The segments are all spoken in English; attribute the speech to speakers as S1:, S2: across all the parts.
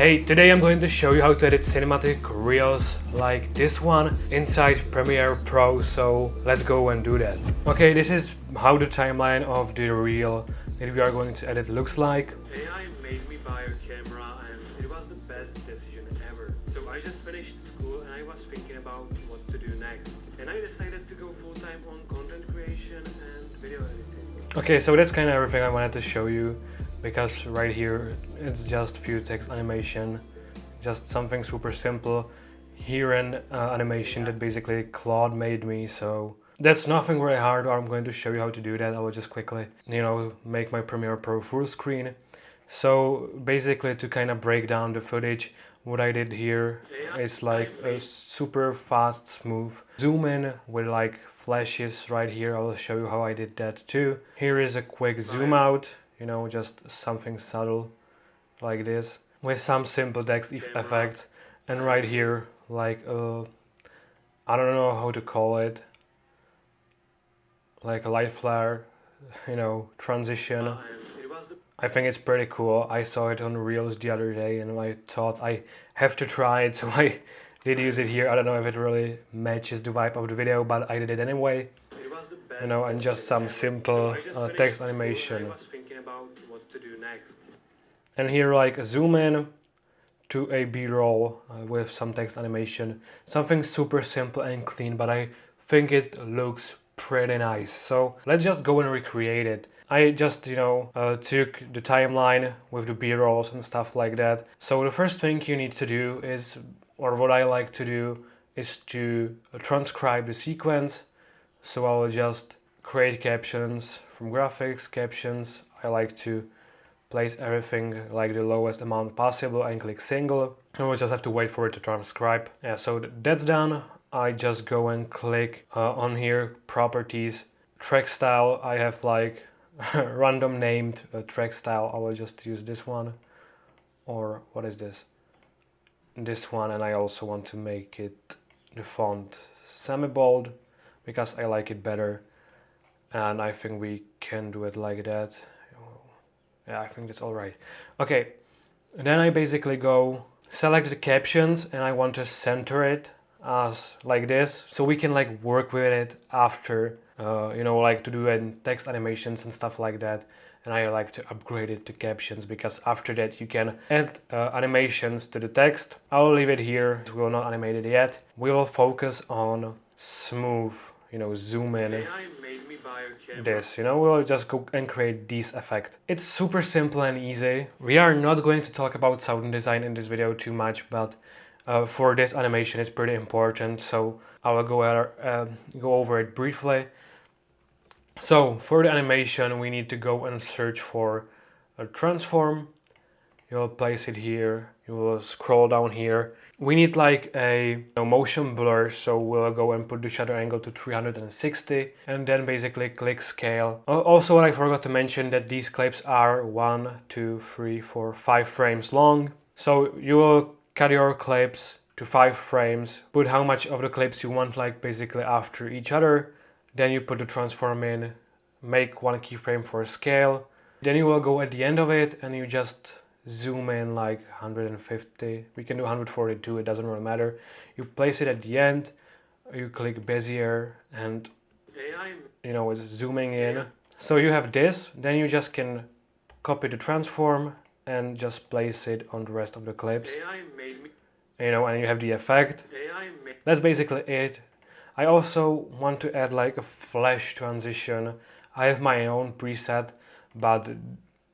S1: Hey, today I'm going to show you how to edit cinematic reels like this one inside Premiere Pro, so let's go and do that. Okay, this is how the timeline of the reel that we are going to edit looks like.
S2: AI made me buy a camera and it was the best decision ever. So I just finished school and I was thinking about what to do next. And I decided to go full-time on content creation and video editing.
S1: Okay, so that's kind of everything I wanted to show you, because right here it's just few text animation, just something super simple. Here an animation that basically Claude made me, so that's nothing very hard. I'm going to show you how to do that. I will just quickly, make my Premiere Pro full screen. So basically, to kind of break down the footage, what I did here is like a super fast, smooth zoom in with like flashes right here. I will show you how I did that too. Here is a quick zoom out, just something subtle like this with some simple text effects. And right here, like I don't know how to call it, like a light flare, transition. I think it's pretty cool. I saw it on Reels the other day and I thought I have to try it, so I did use it here. I don't know if it really matches the vibe of the video, but I did it anyway. And just some simple text animation. And here like a zoom in to a B-roll with some text animation. Something super simple and clean, but I think it looks pretty nice. So let's just go and recreate it. I just, took the timeline with the B-rolls and stuff like that. So the first thing you need to do is, or what I like to do, is to transcribe the sequence. So I will just create captions from graphics, captions. I like to place everything like the lowest amount possible and click single. And we'll just have to wait for it to transcribe. Yeah, so that's done. I just go and click on here, properties, track style. I have like random named track style. I will just use this one, or what is this? This one, and I also want to make it the font semi-bold because I like it better, and I think we can do it like that. Yeah, I think that's all right. Okay, then I basically go select the captions and I want to center it as like this, so we can like work with it after, like to do text animations and stuff like that. And I like to upgrade it to captions because after that you can add animations to the text. I'll leave it here. We will not animate it yet. We will focus on smooth, zoom in. This, we'll just go and create this effect. It's super simple and easy. We are not going to talk about sound design in this video too much, but for this animation it's pretty important, so I will go over it briefly. So for the animation we need to go and search for a transform. You'll place it here, you will scroll down here. We need like a motion blur, so we'll go and put the shutter angle to 360 and then basically click scale. Also, what I forgot to mention, that these clips are 1, 2, 3, 4, 5 frames long. So you will cut your clips to 5 frames, put how much of the clips you want like basically after each other. Then you put the transform in, make one keyframe for scale. Then you will go at the end of it and you just zoom in like 150. We can do 142, it doesn't really matter. You place it at the end, you click Bezier and it's zooming in. So you have this, then you just can copy the transform and just place it on the rest of the clips. And you have the effect. That's basically it. I also want to add like a flash transition. I have my own preset, but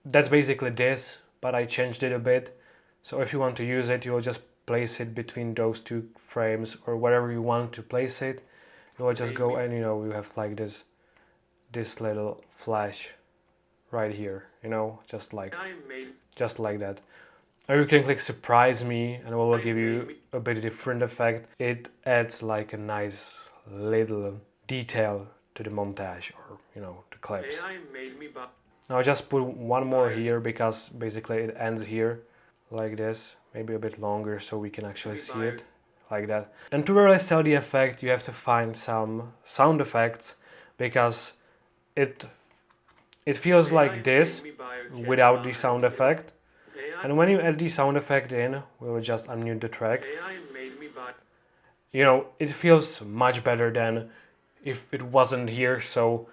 S1: that's basically this, but I changed it a bit. So if you want to use it, you will just place it between those 2 frames or wherever you want to place it. You will just go and you have like this little flash right here, just like that. Or you can click surprise me and it will give you a bit different effect. It adds like a nice little detail to the montage or the clips. Now I just put one more here because basically it ends here like this, maybe a bit longer so we can actually see it like that. And to really sell the effect you have to find some sound effects, because it feels like this without the sound effect. And when you add the sound effect in, we will just unmute the track.
S2: AI made me buy.
S1: You know, it feels much better than if it wasn't here. So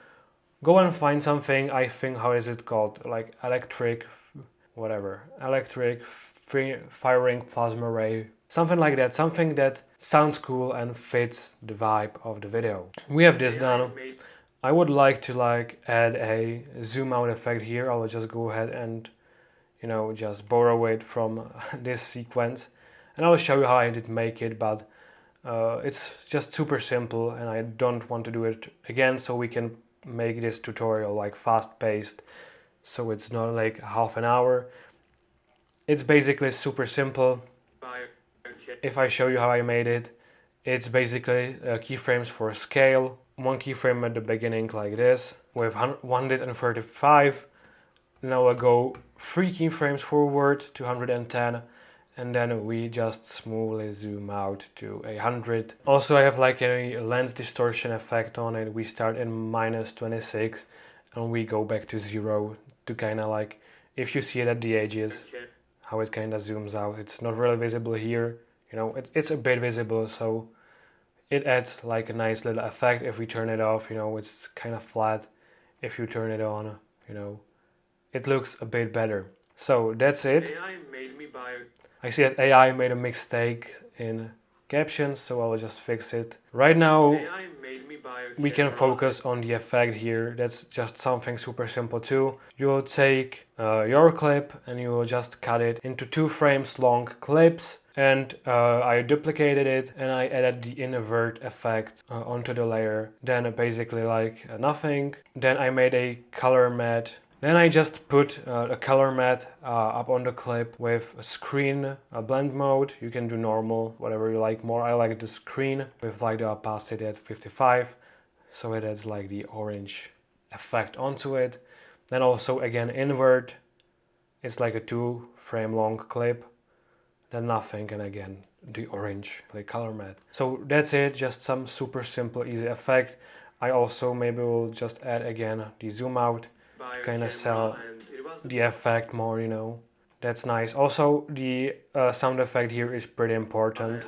S1: go and find something. I think, how is it called? Like electric firing plasma ray, something like that, something that sounds cool and fits the vibe of the video. We have this done. I would like to add a zoom out effect here. I will just go ahead and, you know, just borrow it from this sequence, and I will show you how I did make it, but it's just super simple and I don't want to do it again, so we can make this tutorial like fast-paced, so it's not like half an hour. It's basically super simple. If I show you how I made it, it's basically keyframes for scale. One keyframe at the beginning like this with 135. Now I'll go 3 keyframes forward to 110, and then we just smoothly zoom out to 100. Also, I have like a lens distortion effect on it. We start in -26 and we go back to 0 to kind of like, if you see it at the edges, how it kind of zooms out. It's not really visible here, you know, it's a bit visible, so it adds like a nice little effect. If we turn it off, you know, it's kind of flat. If you turn it on, you know, it looks a bit better. So that's it. I see that AI made a mistake in captions, so I will just fix it. Right now, we can focus on the effect here. That's just something super simple too. You will take your clip and you will just cut it into 2 frames long clips, and I duplicated it and I added the invert effect onto the layer. Then basically like nothing. Then I made a color matte. Then I just put a color matte up on the clip with a screen, a blend mode. You can do normal, whatever you like more. I like the screen with like the opacity at 55, so it adds like the orange effect onto it. Then also again invert. It's like a 2 frame long clip. Then nothing, and again the orange, like color matte. So that's it, just some super simple easy effect. I also maybe will just add again the zoom out, kind of sell the effect more, you know. That's nice. Also the sound effect here is pretty important.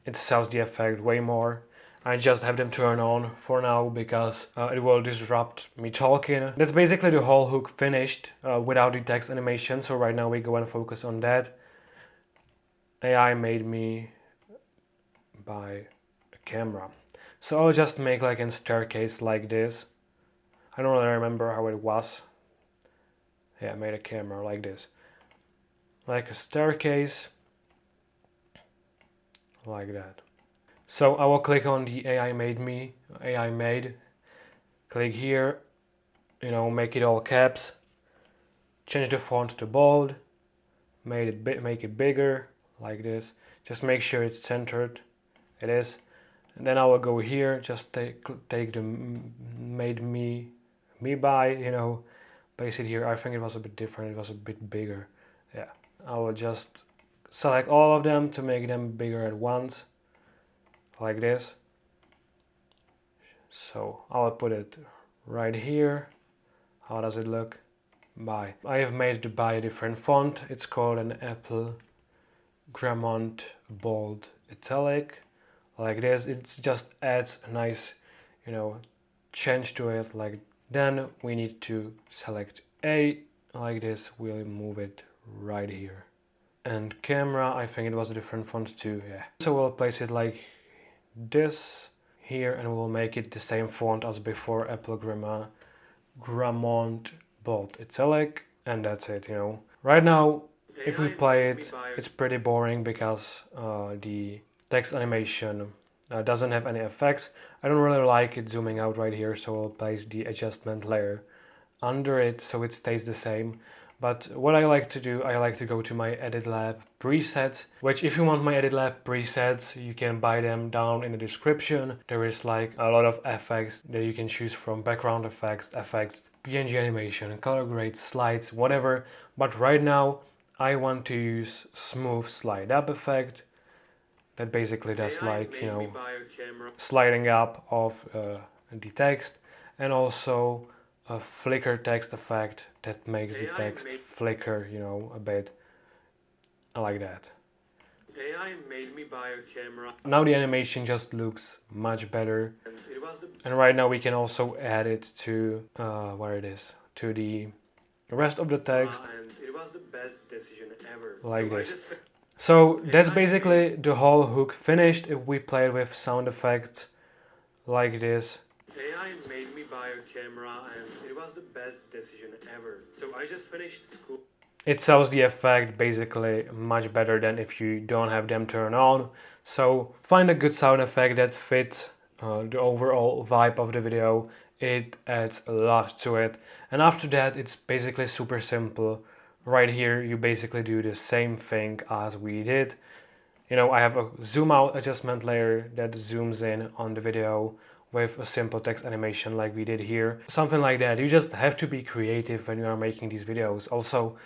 S1: It sells the effect way more. I just have them turn on for now because it will disrupt me talking. That's basically the whole hook finished without the text animation, so right now we go and focus on that. AI made me buy a camera. So I'll just make like a staircase like this. I don't really remember how it was. Yeah, I made a camera like this. Like a staircase. Like that. So I will click on the AI made. Click here. You know, make it all caps. Change the font to bold. Make it bigger. Like this. Just make sure it's centered. It is. And then I will go here. Just take the made me by, you know, place it here. I think it was a bit different. It was a bit bigger. Yeah. I will just select all of them to make them bigger at once. Like this. So I will put it right here. How does it look? Bye. I have made it by a different font. It's called an Apple Grammont Bold Italic. Like this. It just adds a nice, you know, change to it. Like then we need to select A like this. We'll move it right here. And camera, I think it was a different font too. Yeah. So we'll place it like this here, and we'll make it the same font as before, Apple Grammont Bold Italic, and that's it, you know. Right now, if we play it, it's pretty boring because the text animation doesn't have any effects. I don't really like it zooming out right here, so I'll place the adjustment layer under it so it stays the same. But what I like to do, I like to go to my Edit Lab presets, which if you want my Edit Lab presets, you can buy them down in the description. There is like a lot of effects that you can choose from: background effects, PNG animation, color grades, slides, whatever. But right now I want to use smooth slide up effect. That basically does like, you know, sliding up of the text. And also a flicker text effect that makes the
S2: AI
S1: text
S2: made-
S1: flicker, you know, a bit. I like that.
S2: AI made me buy a camera,
S1: Now the animation just looks much better.
S2: and it was the
S1: And right now we can also add it to where it is, to the rest of the text,
S2: and it was the best decision ever.
S1: like
S2: so
S1: this.
S2: I just
S1: So that's basically the whole hook finished. If we play it with sound effects like this,
S2: AI made me buy a camera, and it was the best decision ever. So I just finished school.
S1: it sells the effect basically much better than if you don't have them turned on. So find a good sound effect that fits the overall vibe of the video. It adds a lot to it. And after that, it's basically super simple. Right here, you basically do the same thing as we did. You know, I have a zoom out adjustment layer that zooms in on the video with a simple text animation like we did here. Something like that. You just have to be creative when you are making these videos. Also,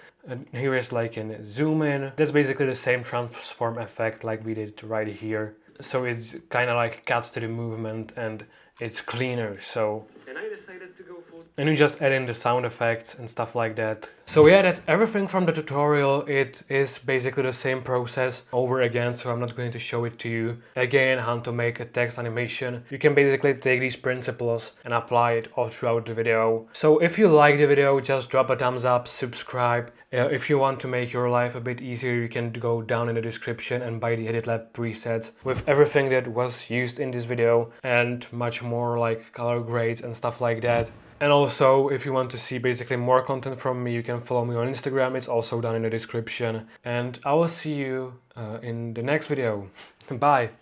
S1: here is like a zoom in. That's basically the same transform effect like we did right here. So it's kind of like cuts to the movement and it's cleaner. So
S2: And I decided to go full.
S1: and you just add in the sound effects and stuff like that. So yeah, that's everything from the tutorial. It is basically the same process over again, so I'm not going to show it to you again how to make a text animation. You can basically take these principles and apply it all throughout the video. So if you like the video, just drop a thumbs up, subscribe. If you want to make your life a bit easier, you can go down in the description and buy the Edit Lab presets with everything that was used in this video and much more, like color grades and stuff like that. And also, if you want to see basically more content from me, you can follow me on Instagram. It's also down in the description. And I will see you in the next video. Bye!